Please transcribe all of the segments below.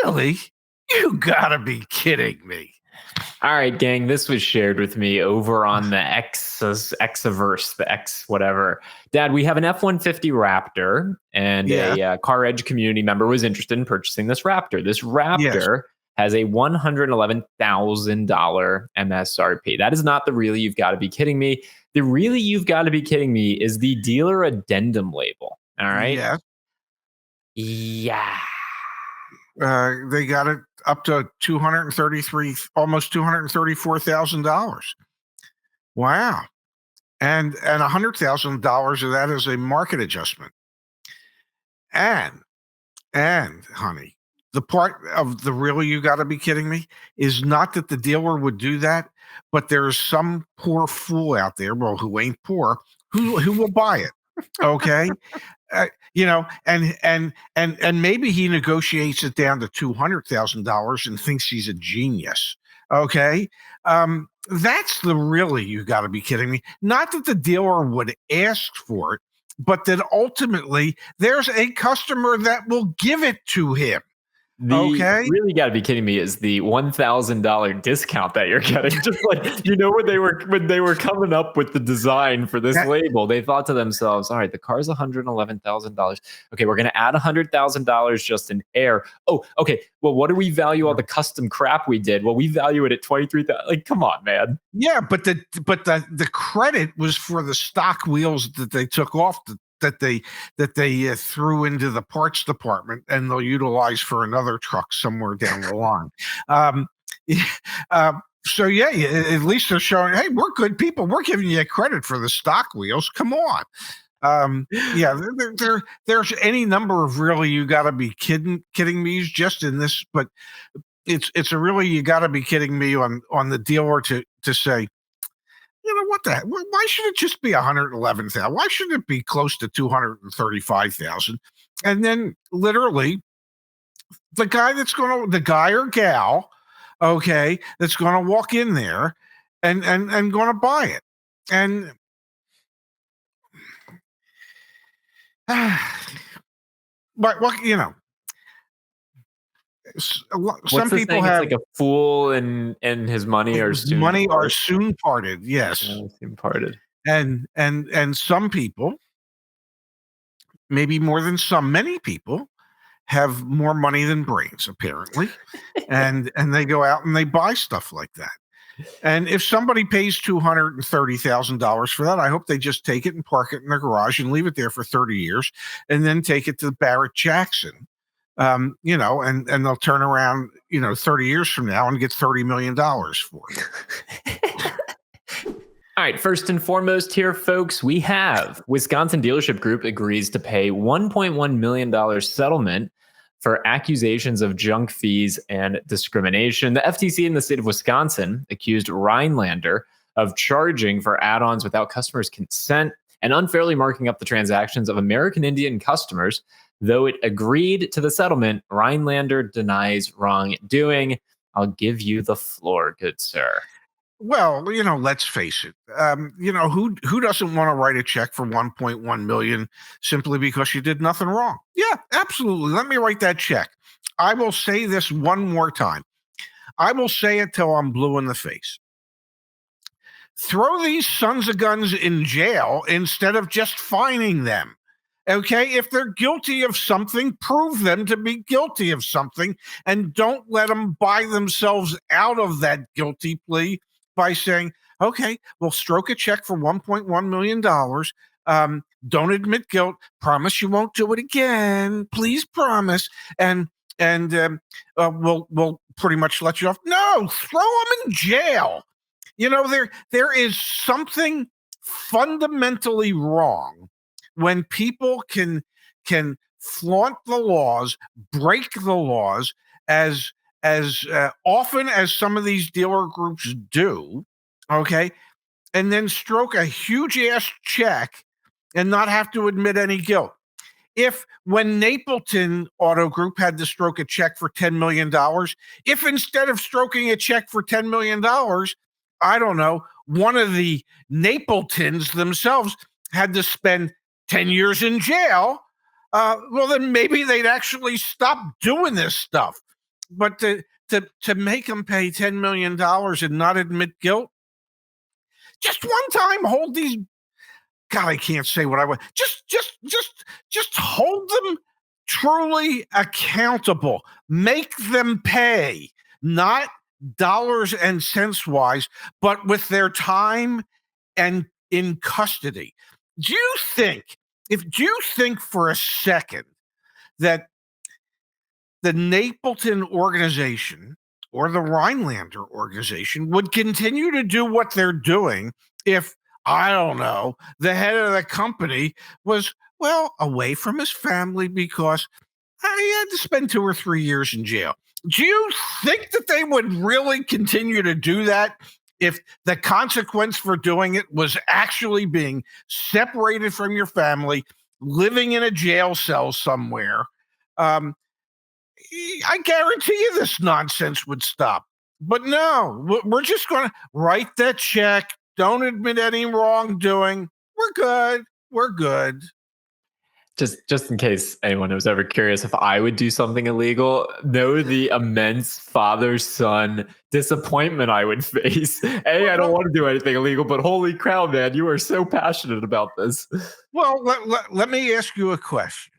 Really? You gotta be kidding me. All right, gang, this was shared with me over on the Xaverse, the X whatever. Dad, we have an F-150 Raptor, and a CarEdge community member was interested in purchasing this Raptor. This Raptor has a $111,000 MSRP. That is not the really you've got to be kidding me. The really you've got to be kidding me is the dealer addendum label. All right? Yeah. They got it up to almost $234,000. Wow. And $100,000 of that is a market adjustment. And honey, the part of the really you got to be kidding me is not that the dealer would do that, but there's some poor fool out there, well, who ain't poor, who will buy it. Okay. And maybe he negotiates it down to $200,000 and thinks he's a genius. Okay. That's the really you got to be kidding me. Not that the dealer would ask for it, but that ultimately there's a customer that will give it to him. Really got to be kidding me is the $1,000 discount that you're getting. Just like, when they were coming up with the design for this label, they thought to themselves, all right, the car's $111,000. Okay, we're going to add $100,000 just in air. Oh, okay. Well, what do we value all the custom crap we did? Well, we value it at $23,000. Like, come on, man. Yeah, but the credit was for the stock wheels that they took off that they threw into the parts department and they'll utilize for another truck somewhere down the line. So yeah, at least they're showing, hey, we're good people. We're giving you credit for the stock wheels. Come on. There's any number of really you got to be kidding me's just in this, but it's a really you got to be kidding me on the dealer to say, what the heck? Why should it just be $111,000? Why shouldn't it be close to $235,000? And then literally the guy or gal, okay, that's going to walk in there and going to buy it. And but some people have like a fool and his money are soon parted. Yes, soon parted. And some people, maybe more than many people, have more money than brains apparently, and they go out and they buy stuff like that. And if somebody pays $230,000 for that, I hope they just take it and park it in their garage and leave it there for 30 years, and then take it to Barrett Jackson. And they'll turn around, 30 years from now and get $30 million for it. All right. First and foremost here, folks, we have Wisconsin Dealership Group agrees to pay $1.1 million settlement for accusations of junk fees and discrimination. The FTC in the state of Wisconsin accused Rhinelander of charging for add-ons without customers' consent and unfairly marking up the transactions of American Indian customers. Though it agreed to the settlement, Rhinelander denies wrongdoing. I'll give you the floor, good sir. Well, let's face it. Who doesn't want to write a check for $1.1 million simply because you did nothing wrong? Yeah, absolutely. Let me write that check. I will say this one more time. I will say it till I'm blue in the face. Throw these sons of guns in jail instead of just fining them. Okay, if they're guilty of something, prove them to be guilty of something, and don't let them buy themselves out of that guilty plea by saying, okay, we'll stroke a check for $1.1 million. Don't admit guilt. Promise you won't do it again. Please promise. And we'll pretty much let you off. No, throw them in jail. There is something fundamentally wrong when people can flaunt the laws, break the laws as often as some of these dealer groups do, okay, and then stroke a huge ass check and not have to admit any guilt. If when Napleton Auto Group had to stroke a check for $10 million, if instead of stroking a check for $10 million, I don't know, one of the Napletons themselves had to spend 10 years in jail, well, then maybe they'd actually stop doing this stuff. but to make them pay $10 million and not admit guilt, just one time hold these. God, I can't say what I want. Just hold them truly accountable. Make them pay, not dollars and cents wise, but with their time and in custody. Do you think for a second that the Napleton organization or the Rhinelander organization would continue to do what they're doing if, I don't know, the head of the company was, well, away from his family because he had to spend 2 or 3 years in jail? Do you think that they would really continue to do that if the consequence for doing it was actually being separated from your family, living in a jail cell somewhere? I guarantee you this nonsense would stop. But no, we're just going to write that check. Don't admit any wrongdoing. We're good. We're good. Just in case anyone was ever curious if I would do something illegal, know the immense father-son disappointment I would face. I don't want to do anything illegal, but holy cow, man, you are so passionate about this. Well, let me ask you a question.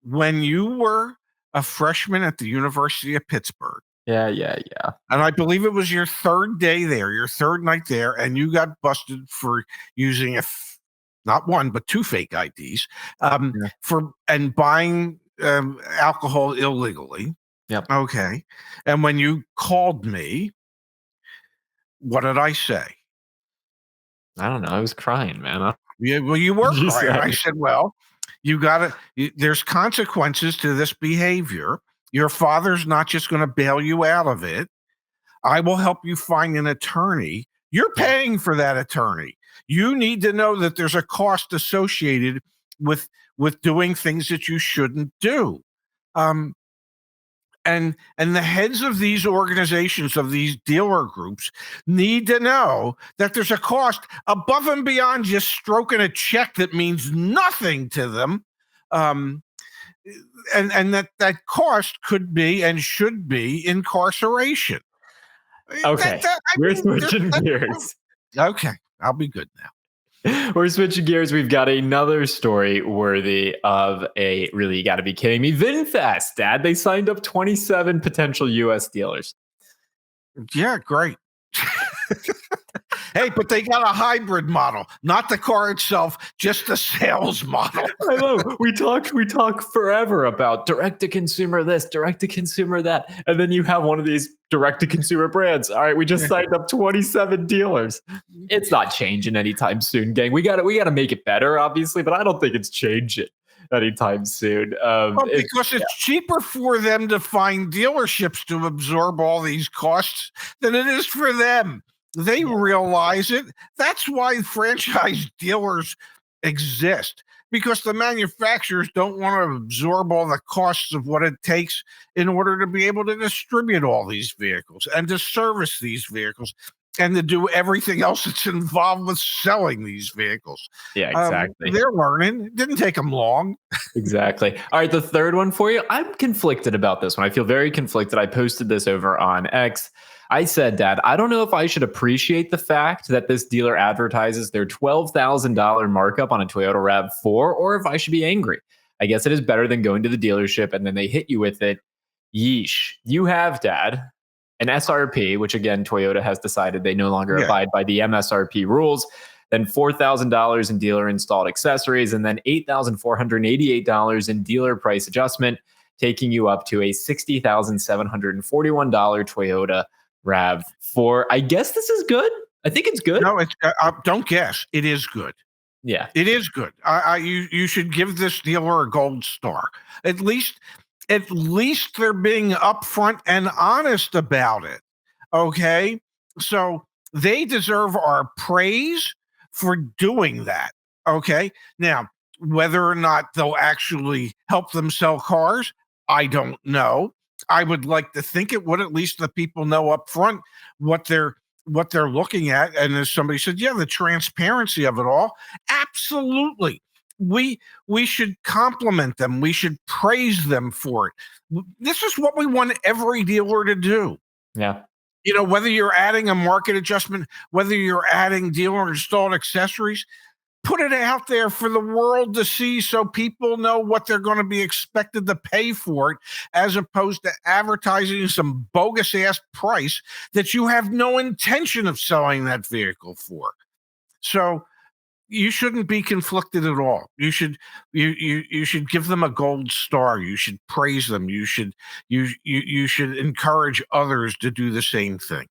When you were a freshman at the University of Pittsburgh, Yeah. and I believe it was your third day there, your third night there, and you got busted for using not one but 2 fake IDs and buying alcohol illegally. Yep. Okay. And when you called me, what did I say? I don't know. I was crying, man. Yeah, well, you were crying. I said, well, there's consequences to this behavior. Your father's not just going to bail you out of it. I will help you find an attorney. You're paying for that attorney. You need to know that there's a cost associated with doing things that you shouldn't do. And the heads of these organizations, of these dealer groups, need to know that there's a cost above and beyond just stroking a check that means nothing to them. And that cost could be and should be incarceration. Okay, we're switching gears. Okay, I'll be good now. We're switching gears. We've got another story worthy of a really, you got to be kidding me. VinFast, Dad, they signed up 27 potential U.S. dealers. Yeah, great. Hey, but they got a hybrid model, not the car itself, just the sales model. I know. We talk forever about direct to consumer this, direct to consumer that, and then you have one of these direct to consumer brands. All right, we just signed up 27 dealers. It's not changing anytime soon, gang. We got to make it better, obviously, but I don't think it's changing anytime soon. Because it's cheaper for them to find dealerships to absorb all these costs than it is for them. They realize it. That's why franchise dealers exist, because the manufacturers don't want to absorb all the costs of what it takes in order to be able to distribute all these vehicles and to service these vehicles and to do everything else that's involved with selling these vehicles. Yeah, exactly. They're learning. It didn't take them long. Exactly. All right, the third one for you. I'm conflicted about this one. I feel very conflicted. I posted this over on X. I said, Dad, I don't know if I should appreciate the fact that this dealer advertises their $12,000 markup on a Toyota RAV4, or if I should be angry. I guess it is better than going to the dealership and then they hit you with it. Yeesh. You have, Dad, an SRP, which again, Toyota has decided they no longer abide by the MSRP rules, then $4,000 in dealer installed accessories, and then $8,488 in dealer price adjustment, taking you up to a $60,741 Toyota RAV4. I guess this is good. I think it's good. No, it's don't guess. It is good. Yeah, it is good. You should give this dealer a gold star. At least they're being upfront and honest about it. Okay, so they deserve our praise for doing that. Okay, now whether or not they'll actually help them sell cars, I don't know. I would like to think it would. At least the people know up front what they're looking at. And as somebody said, yeah, the transparency of it all. Absolutely. we should compliment them. We should praise them for it. This is what we want every dealer to do. Yeah. Whether you're adding a market adjustment, whether you're adding dealer installed accessories, put it out there for the world to see so people know what they're going to be expected to pay for it, as opposed to advertising some bogus ass price that you have no intention of selling that vehicle for. So you shouldn't be conflicted at all. You should give them a gold star. You should praise them. You should encourage others to do the same thing.